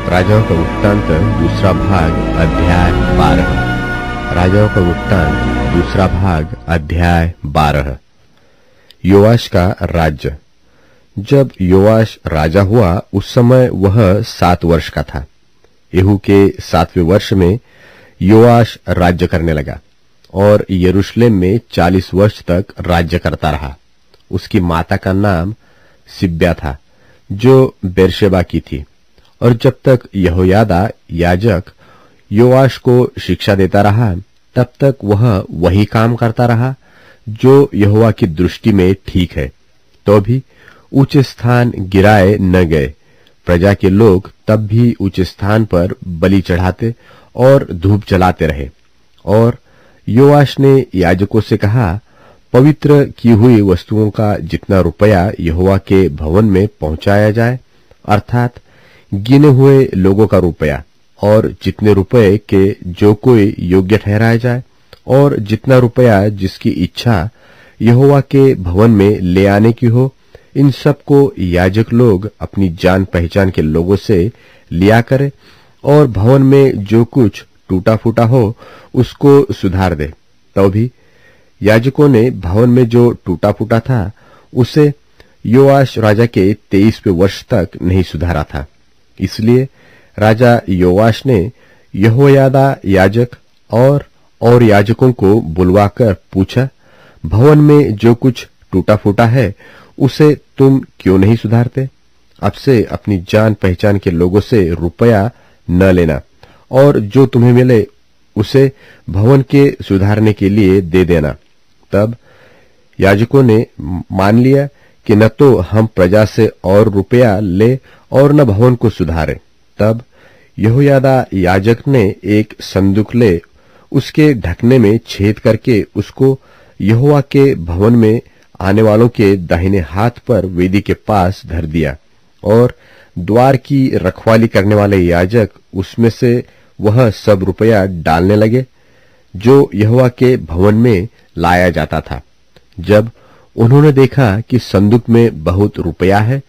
राजाओं का वृत्तांत दूसरा भाग अध्याय 12। राजाओं का वृत्तांत दूसरा भाग अध्याय 12। योआश का राज्य। जब योआश राजा हुआ उस समय वह 7 वर्ष का था। यहू के 7वें वर्ष में योआश राज्य करने लगा और यरूशलेम में 40 वर्ष तक राज्य करता रहा। उसकी माता का नाम सिब्या था, जो बेरशेबा की थी। और जब तक यहोयादा याजक योआश को शिक्षा देता रहा, तब तक वह वही काम करता रहा जो यहोवा की दृष्टि में ठीक है। तो भी ऊंचे स्थान गिराए न गए। प्रजा के लोग तब भी ऊंचे स्थान पर बलि चढ़ाते और धूप जलाते रहे। और योआश ने याजकों से कहा, पवित्र की हुई वस्तुओं का जितना रुपया यहोवा के भवन में पहुंचाया जाए, अर्थात गिने हुए लोगों का रुपया, और जितने रुपये के जो कोई योग्य ठहराया जाए, और जितना रुपया जिसकी इच्छा यहोवा के भवन में ले आने की हो, इन सब को याजक लोग अपनी जान पहचान के लोगों से लिया करे, और भवन में जो कुछ टूटा फूटा हो उसको सुधार दे। तो भी याजकों ने भवन में जो टूटा फूटा था उसे योआश राजा के 23वें वर्ष तक नहीं सुधारा था। इसलिए राजा योआश ने यहोयादा याजक और याजकों को बुलवाकर पूछा, भवन में जो कुछ टूटा फूटा है उसे तुम क्यों नहीं सुधारते? अब से अपनी जान पहचान के लोगों से रुपया न लेना, और जो तुम्हें मिले उसे भवन के सुधारने के लिए दे देना। तब याजकों ने मान लिया कि न तो हम प्रजा से और रुपया ले और न भवन को सुधारे। तब यहोयादा याजक ने एक संदूक ले उसके ढकने में छेद करके उसको यहोवा के भवन में आने वालों के दाहिने हाथ पर वेदी के पास धर दिया, और द्वार की रखवाली करने वाले याजक उसमें से वह सब रुपया डालने लगे जो यहोवा के भवन में लाया जाता था। जब उन्होंने देखा कि संदूक में बहुत रुपया है,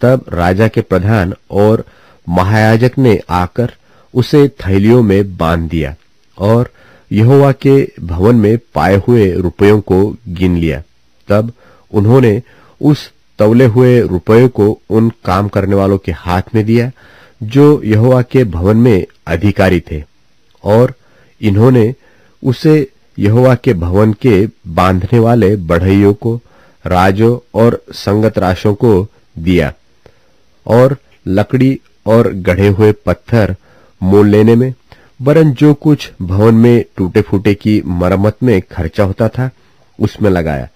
तब राजा के प्रधान और महायाजक ने आकर उसे थैलियों में बांध दिया और यहोवा के भवन में पाए हुए रुपयों को गिन लिया। तब उन्होंने उस तौले हुए रुपयों को उन काम करने वालों के हाथ में दिया जो यहोवा के भवन में अधिकारी थे, और इन्होंने उसे यहोवा के भवन के बांधने वाले बढ़इयों को, राजों और संगतराशों को दिया। और लकड़ी और गढ़े हुए पत्थर मोल लेने में, वरन जो कुछ भवन में टूटे फूटे की मरम्मत में खर्चा होता था उसमें लगाया।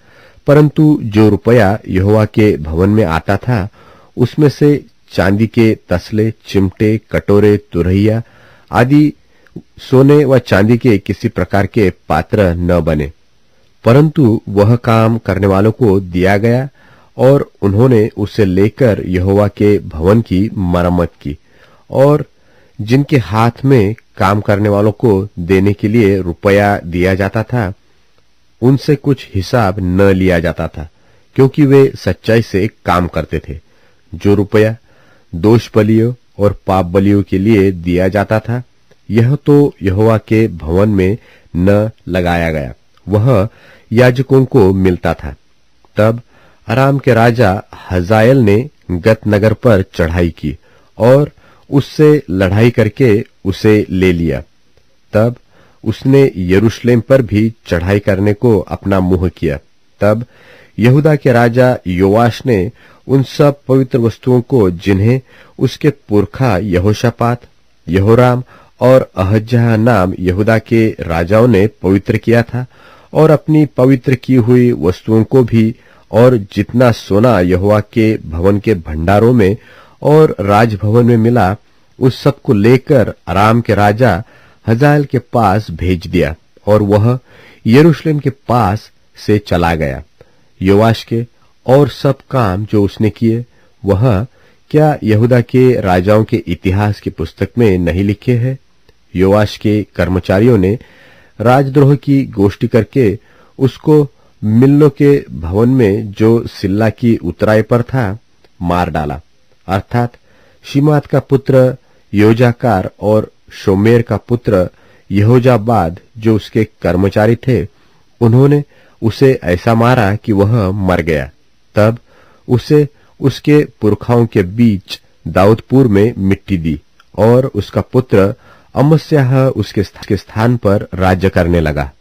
परंतु जो रुपया यहोवा के भवन में आता था उसमें से चांदी के तसले, चिमटे, कटोरे, तुरहिया आदि सोने व चांदी के किसी प्रकार के पात्र न बने, परंतु वह काम करने वालों को दिया गया, और उन्होंने उसे लेकर यहोवा के भवन की मरम्मत की। और जिनके हाथ में काम करने वालों को देने के लिए रुपया दिया जाता था, उनसे कुछ हिसाब न लिया जाता था, क्योंकि वे सच्चाई से काम करते थे। जो रुपया दोष बलियों और पाप बलियों के लिए दिया जाता था, यह तो यहोवा के भवन में न लगाया गया, वह याजकों को मिलता था। तब अराम के राजा हजाएल ने गत नगर पर चढ़ाई की और उससे लड़ाई करके उसे ले लिया। तब उसने यरूशलेम पर भी चढ़ाई करने को अपना मुंह किया। तब यहूदा के राजा योआश ने उन सब पवित्र वस्तुओं को जिन्हें उसके पुरखा यहोशापात, यहोराम और अहज्याह नाम यहूदा के राजाओं ने पवित्र किया था, और अपनी पवित्र की हुई वस्तुओं को भी, और जितना सोना यहोवा के भवन के भंडारों में और राजभवन में मिला, उस सब को लेकर अराम के राजा हजाएल के पास भेज दिया, और वह यरूशलेम के पास से चला गया। योआश के और सब काम जो उसने किए, वह क्या यहूदा के राजाओं के इतिहास की पुस्तक में नहीं लिखे हैं? योआश के कर्मचारियों ने राजद्रोह की गोष्ठी करके उसको मिल्लो के भवन में जो सिल्ला की उतराई पर था मार डाला, अर्थात शिमात का पुत्र योजाकार और शोमेर का पुत्र यहोजाबाद जो उसके कर्मचारी थे, उन्होंने उसे ऐसा मारा कि वह मर गया। तब उसे उसके पुरखाओं के बीच दाऊदपुर में मिट्टी दी और उसका पुत्र अमस्याह उसके स्थान पर राज्य करने लगा।